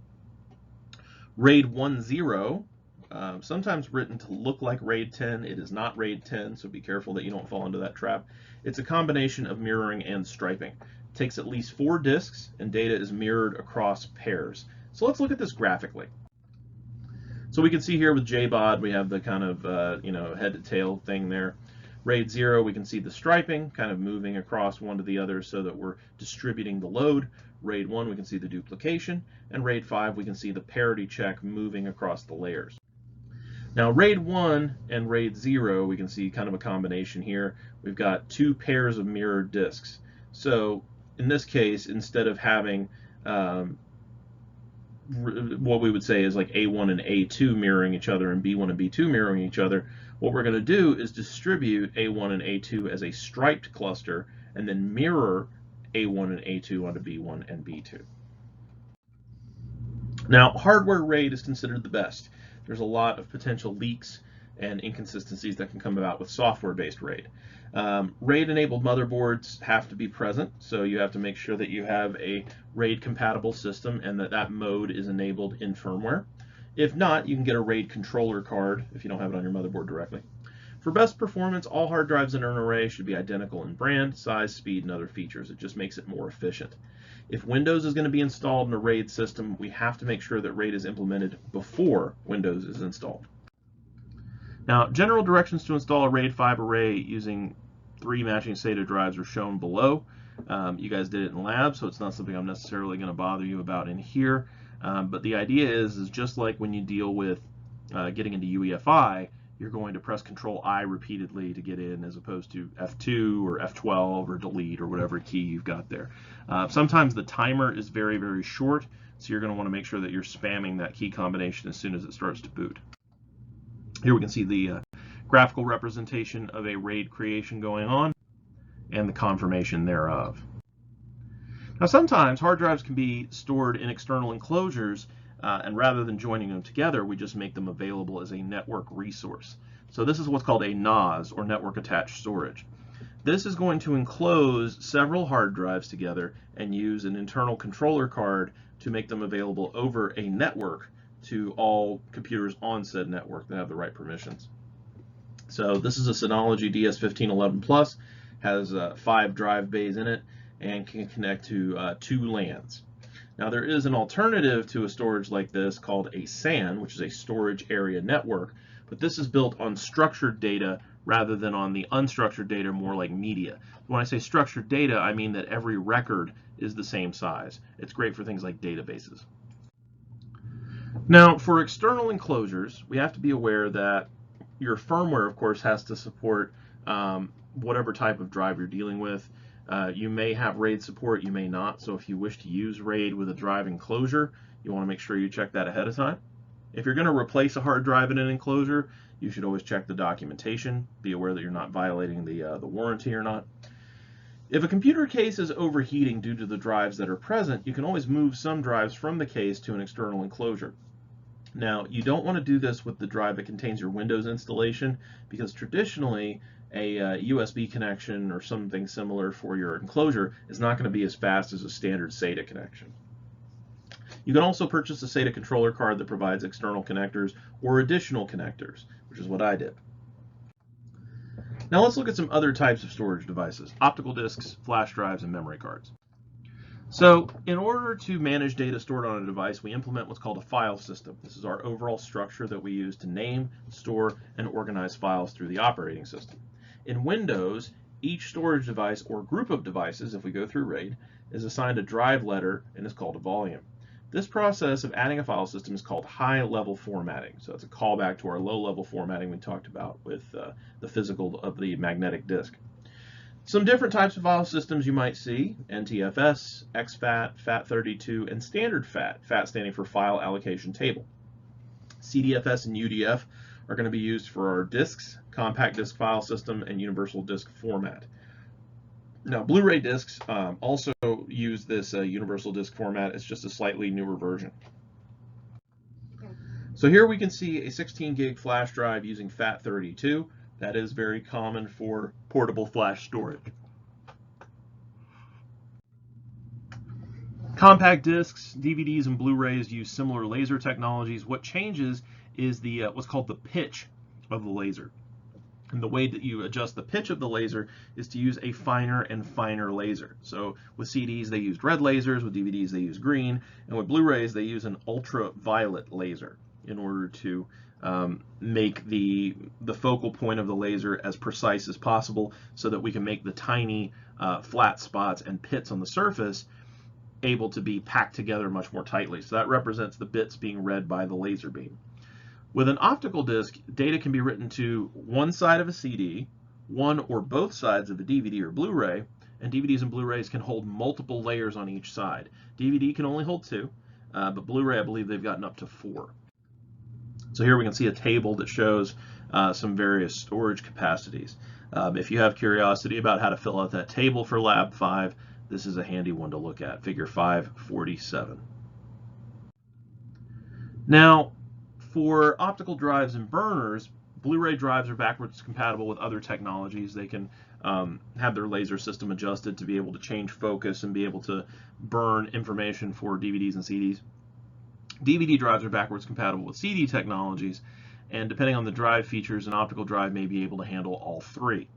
[SPEAKER 1] RAID 1.0, sometimes written to look like RAID 10. It is not RAID 10, so be careful that you don't fall into that trap. It's a combination of mirroring and striping. It takes at least 4 disks, and data is mirrored across pairs. So let's look at this graphically. So we can see here with JBOD, we have the kind of head to tail thing there. RAID 0, we can see the striping kind of moving across one to the other so that we're distributing the load. RAID 1, we can see the duplication, and RAID 5, we can see the parity check moving across the layers. Now RAID 1 and RAID 0, we can see kind of a combination here. We've got 2 pairs of mirrored disks. So in this case, instead of having what we would say is like A1 and A2 mirroring each other and B1 and B2 mirroring each other, what we're going to do is distribute A1 and A2 as a striped cluster and then mirror A1 and A2 onto B1 and B2. Now, hardware RAID is considered the best. There's a lot of potential leaks and inconsistencies that can come about with software-based RAID. RAID-enabled motherboards have to be present, so you have to make sure that you have a RAID-compatible system and that that mode is enabled in firmware. If not, you can get a RAID controller card if you don't have it on your motherboard directly. For best performance, all hard drives in an array should be identical in brand, size, speed, and other features. It just makes it more efficient. If Windows is going to be installed in a RAID system, we have to make sure that RAID is implemented before Windows is installed. Now, general directions to install a RAID 5 array using 3 matching SATA drives are shown below. You guys did it in lab, so it's not something I'm necessarily going to bother you about in here. But the idea is just like when you deal with getting into UEFI, you're going to press Control-I repeatedly to get in as opposed to F2 or F12 or delete or whatever key you've got there. Sometimes the timer is very, very short, so you're going to want to make sure that you're spamming that key combination as soon as it starts to boot. Here we can see the graphical representation of a RAID creation going on and the confirmation thereof. Now sometimes hard drives can be stored in external enclosures, and rather than joining them together, we just make them available as a network resource. So this is what's called a NAS, or network attached storage. This is going to enclose several hard drives together and use an internal controller card to make them available over a network to all computers on said network that have the right permissions. So this is a Synology DS1511 Plus, has 5 drive bays in it, and can connect to 2 LANs. Now there is an alternative to a storage like this called a SAN, which is a storage area network, but this is built on structured data rather than on the unstructured data, more like media. When I say structured data, I mean that every record is the same size. It's great for things like databases. Now for external enclosures, we have to be aware that your firmware, of course, has to support whatever type of drive you're dealing with. You may have RAID support, you may not, so if you wish to use RAID with a drive enclosure, you want to make sure you check that ahead of time. If you're going to replace a hard drive in an enclosure, you should always check the documentation, be aware that you're not violating the warranty or not. If a computer case is overheating due to the drives that are present, you can always move some drives from the case to an external enclosure. Now, you don't want to do this with the drive that contains your Windows installation, because traditionally a USB connection or something similar for your enclosure is not going to be as fast as a standard SATA connection. You can also purchase a SATA controller card that provides external connectors or additional connectors, which is what I did. Now let's look at some other types of storage devices: optical disks, flash drives, and memory cards. So in order to manage data stored on a device, we implement what's called a file system. This is our overall structure that we use to name, store, and organize files through the operating system. In Windows, each storage device or group of devices, if we go through RAID, is assigned a drive letter and is called a volume. This process of adding a file system is called high-level formatting. So it's a callback to our low-level formatting we talked about with the physical of the magnetic disk. Some different types of file systems you might see: NTFS, exFAT, FAT32, and standard FAT, FAT standing for File Allocation Table. CDFS and UDF are going to be used for our disks, compact disk file system, and universal disk format. Now, Blu-ray discs also use this universal disk format. It's just a slightly newer version. So here we can see a 16 gig flash drive using FAT32. That is very common for portable flash storage. Compact discs, DVDs, and Blu-rays use similar laser technologies. What changes is the what's called the pitch of the laser. And the way that you adjust the pitch of the laser is to use a finer and finer laser. So with CDs, they used red lasers. With DVDs, they use green. And with Blu-rays, they use an ultraviolet laser in order to make the focal point of the laser as precise as possible, so that we can make the tiny flat spots and pits on the surface able to be packed together much more tightly. So that represents the bits being read by the laser beam. With an optical disc, data can be written to one side of a CD, one or both sides of a DVD or Blu-ray, and DVDs and Blu-rays can hold multiple layers on each side. DVD can only hold 2, but Blu-ray, I believe they've gotten up to 4. So here we can see a table that shows some various storage capacities. If you have curiosity about how to fill out that table for Lab 5, this is a handy one to look at, Figure 547. Now, for optical drives and burners, Blu-ray drives are backwards compatible with other technologies. They can have their laser system adjusted to be able to change focus and be able to burn information for DVDs and CDs. DVD drives are backwards compatible with CD technologies, and depending on the drive features, an optical drive may be able to handle all three.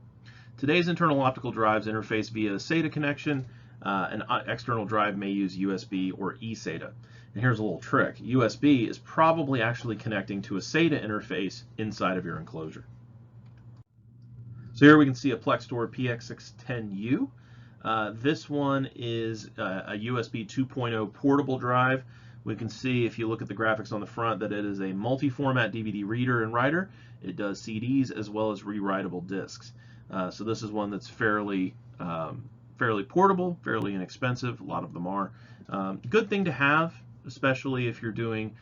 [SPEAKER 1] Today's internal optical drives interface via a SATA connection. An external drive may use USB or eSATA. And here's a little trick. USB is probably actually connecting to a SATA interface inside of your enclosure. So here we can see a Plextor PX610U. This one is a USB 2.0 portable drive. We can see, if you look at the graphics on the front, that it is a multi-format DVD reader and writer. It does CDs as well as rewritable discs. So this is one that's fairly portable, fairly inexpensive. A lot of them are. Good thing to have, especially if you're doing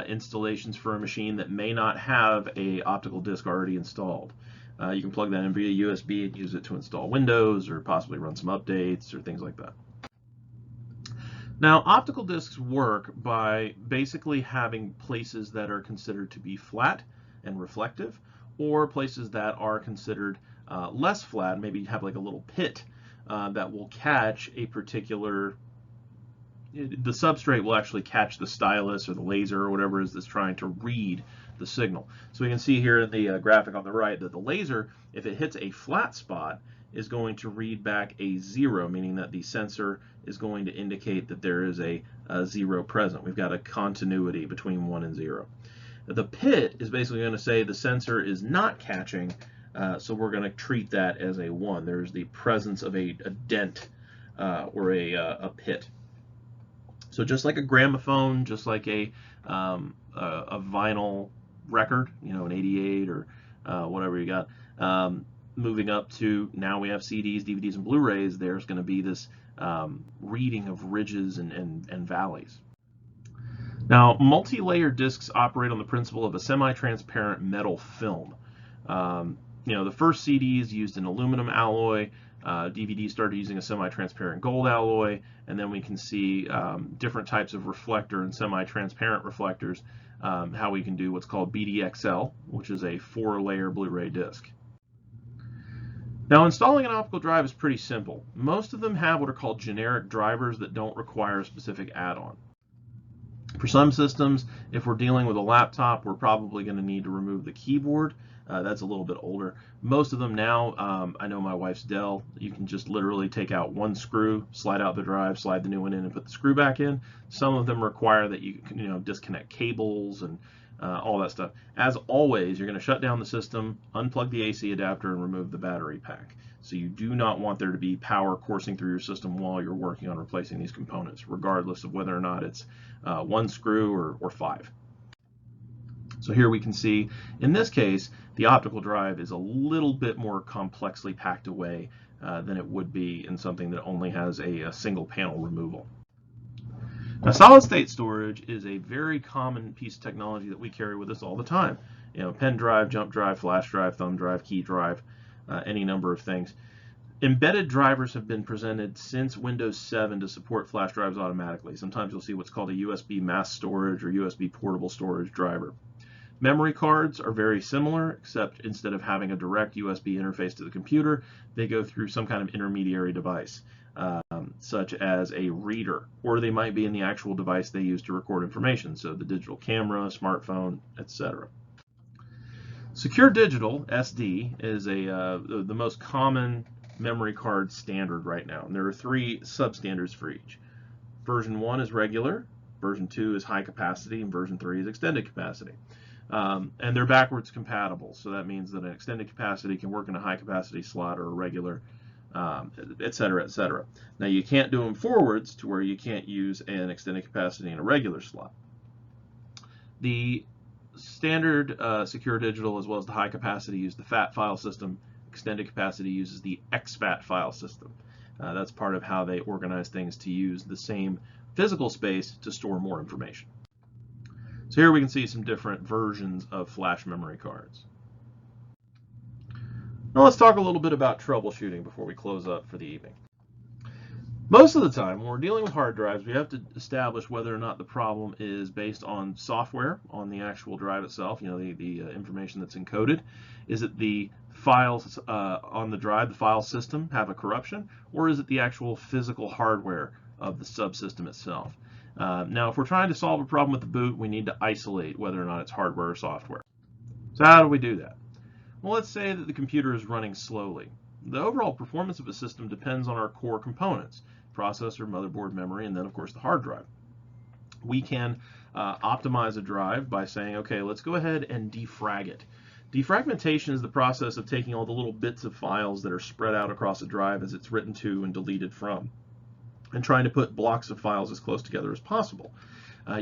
[SPEAKER 1] installations for a machine that may not have a optical disc already installed. You can plug that in via USB and use it to install Windows or possibly run some updates or things like that. Now, optical discs work by basically having places that are considered to be flat and reflective, or places that are considered less flat, maybe have like a little pit that will catch a particular, the substrate will actually catch the stylus or the laser or whatever it is that's trying to read the signal. So we can see here in the graphic on the right that the laser, if it hits a flat spot, is going to read back a 0, meaning that the sensor is going to indicate that there is a 0 present. We've got a continuity between 1 and 0. The pit is basically going to say the sensor is not catching, so we're going to treat that as a 1. There's the presence of a dent or a pit. So just like a gramophone, just like a vinyl record, you know, an 88 or whatever you got, moving up to now we have CDs, DVDs, and Blu-rays, there's going to be this reading of ridges and valleys. Now, multi-layer discs operate on the principle of a semi-transparent metal film. You know, the first CDs used an aluminum alloy. DVDs started using a semi-transparent gold alloy, and then we can see different types of reflector and semi-transparent reflectors, how we can do what's called BDXL, which is a 4-layer Blu-ray disc. Now, installing an optical drive is pretty simple. Most of them have what are called generic drivers that don't require a specific add-on. For some systems, if we're dealing with a laptop, we're probably going to need to remove the keyboard. That's a little bit older. Most of them now, I know my wife's Dell, you can just literally take out one screw, slide out the drive, slide the new one in, and put the screw back in. Some of them require that you disconnect cables and all that stuff. As always, you're going to shut down the system, unplug the AC adapter, and remove the battery pack. So you do not want there to be power coursing through your system while you're working on replacing these components, regardless of whether or not it's one screw or 5. So here we can see, in this case, the optical drive is a little bit more complexly packed away than it would be in something that only has a single panel removal. Now, solid state storage is a very common piece of technology that we carry with us all the time. You know, pen drive, jump drive, flash drive, thumb drive, key drive, any number of things. Embedded drivers have been presented since Windows 7 to support flash drives automatically. Sometimes you'll see what's called a USB mass storage or USB portable storage driver. Memory cards are very similar, except instead of having a direct USB interface to the computer, they go through some kind of intermediary device, such as a reader, or they might be in the actual device they use to record information, so the digital camera, smartphone, etc. Secure Digital, SD, is the most common memory card standard right now, and there are 3 substandards for each. Version 1 is regular, version 2 is high capacity, and version 3 is extended capacity. And they're backwards compatible, so that means that an extended capacity can work in a high capacity slot or a regular, etc., etc. Now, you can't do them forwards to where you can't use an extended capacity in a regular slot. The standard Secure Digital as well as the high capacity use the FAT file system. Extended capacity uses the exFAT file system. That's part of how they organize things to use the same physical space to store more information. So here we can see some different versions of flash memory cards. Now let's talk a little bit about troubleshooting before we close up for the evening. Most of the time, when we're dealing with hard drives, we have to establish whether or not the problem is based on software on the actual drive itself, the information that's encoded. Is it the files on the drive, the file system, have a corruption, or is it the actual physical hardware of the subsystem itself? Now, if we're trying to solve a problem with the boot, we need to isolate whether or not it's hardware or software. So how do we do that? Well, let's say that the computer is running slowly. The overall performance of a system depends on our core components: processor, motherboard, memory, and then of course the hard drive. We can optimize a drive by saying, okay, let's go ahead and defrag it. Defragmentation is the process of taking all the little bits of files that are spread out across a drive as it's written to and deleted from, and trying to put blocks of files as close together as possible.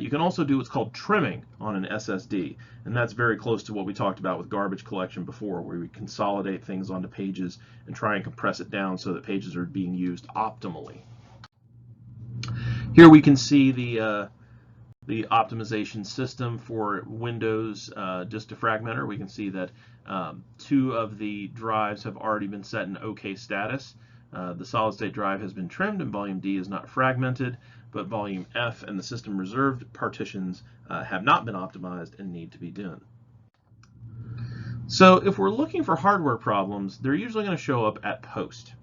[SPEAKER 1] You can also do what's called trimming on an SSD, and that's very close to what we talked about with garbage collection before, where we consolidate things onto pages and try and compress it down so that pages are being used optimally. Here we can see the optimization system for Windows disk defragmenter. We can see that 2 of the drives have already been set in OK status. The solid state drive has been trimmed and volume D is not fragmented, but volume F and the system reserved partitions have not been optimized and need to be done. So if we're looking for hardware problems, they're usually going to show up at post.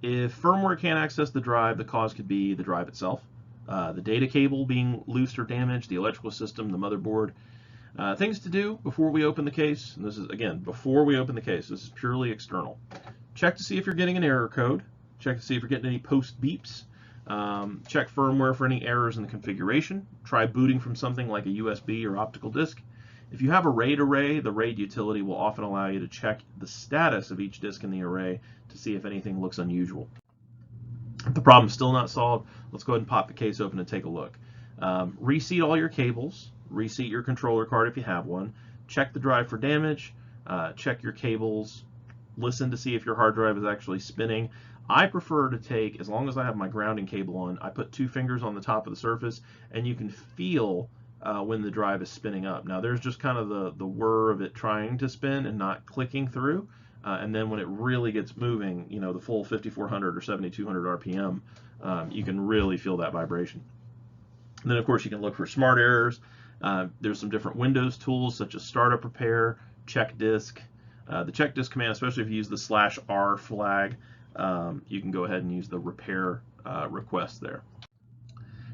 [SPEAKER 1] If firmware can't access the drive, the cause could be the drive itself, the data cable being loose or damaged, the electrical system, the motherboard. Things to do before we open the case, and this is, again, before we open the case, this is purely external. Check to see if you're getting an error code. Check to see if you're getting any post beeps. Check firmware for any errors in the configuration. Try booting from something like a USB or optical disk. If you have a RAID array, the RAID utility will often allow you to check the status of each disk in the array to see if anything looks unusual. If the problem's still not solved, let's go ahead and pop the case open and take a look. Reseat all your cables. Reseat your controller card if you have one. Check the drive for damage. Check your cables. Listen to see if your hard drive is actually spinning. I prefer to take, as long as I have my grounding cable on, I put 2 fingers on the top of the surface, and you can feel when the drive is spinning up. Now there's just kind of the whir of it trying to spin and not clicking through, and then when it really gets moving, the full 5400 or 7200 RPM, you can really feel that vibration. And then of course you can look for smart errors. There's some different Windows tools such as startup repair, check disk. The check disk command, especially if you use the /R flag, you can go ahead and use the repair request there.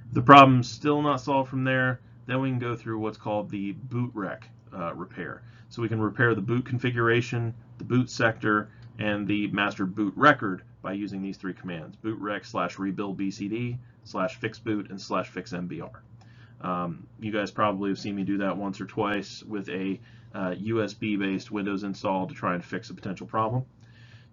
[SPEAKER 1] If the problem's still not solved from there, then we can go through what's called the boot rec repair. So we can repair the boot configuration, the boot sector, and the master boot record by using these 3 commands: boot rec /rebuild BCD, /fix boot, and /fix MBR. You guys probably have seen me do that once or twice with a USB-based Windows install to try and fix a potential problem.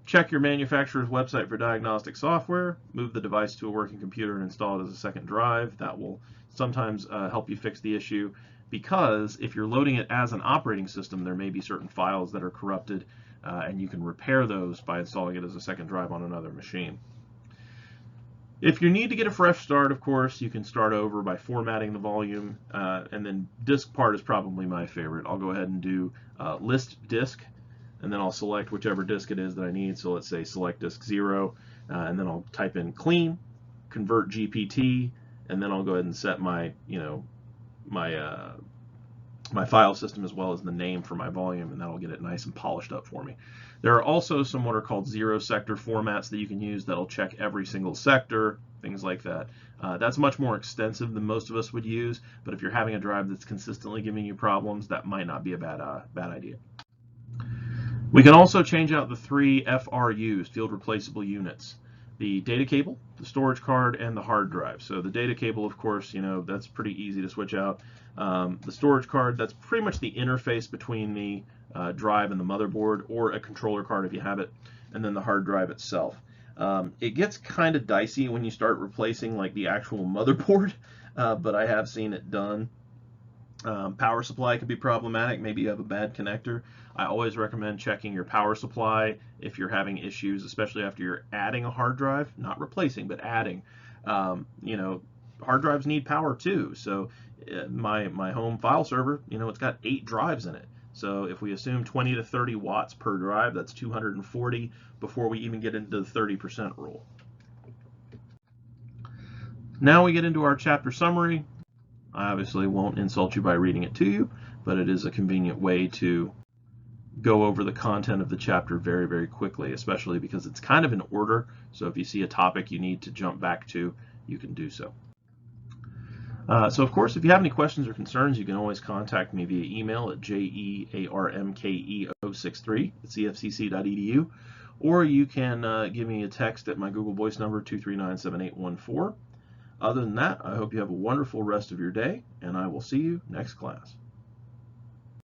[SPEAKER 1] Check your manufacturer's website for diagnostic software. Move the device to a working computer and install it as a second drive. That will sometimes help you fix the issue, because if you're loading it as an operating system, there may be certain files that are corrupted, and you can repair those by installing it as a second drive on another machine. If you need to get a fresh start, of course, you can start over by formatting the volume, and then disk part is probably my favorite. I'll go ahead and do list disk, and then I'll select whichever disk it is that I need. So let's say select disk 0, and then I'll type in clean, convert GPT, and then I'll go ahead and set my, my file system as well as the name for my volume, and that'll get it nice and polished up for me. There are also some what are called 0 sector formats that you can use that'll check every single sector, things like that. That's much more extensive than most of us would use, but if you're having a drive that's consistently giving you problems, that might not be a bad idea. We can also change out the 3 FRUs, field replaceable units: the data cable, the storage card, and the hard drive. So the data cable, of course, that's pretty easy to switch out. The storage card, that's pretty much the interface between the drive and the motherboard, or a controller card if you have it, and then the hard drive itself. It gets kind of dicey when you start replacing like the actual motherboard, but I have seen it done. Power supply could be problematic. Maybe you have a bad connector. I always recommend checking your power supply if you're having issues, especially after you're adding a hard drive, not replacing, but adding. Hard drives need power too. So my home file server, it's got 8 drives in it. So if we assume 20 to 30 watts per drive, that's 240 before we even get into the 30% rule. Now we get into our chapter summary. I obviously won't insult you by reading it to you, but it is a convenient way to go over the content of the chapter very, very quickly, especially because it's kind of in order. So if you see a topic you need to jump back to, you can do so. So of course, if you have any questions or concerns, you can always contact me via email at jearmkeo63@cfcc.edu, or you can give me a text at my Google Voice number 239-7814. Other than that, I hope you have a wonderful rest of your day, and I will see you next class.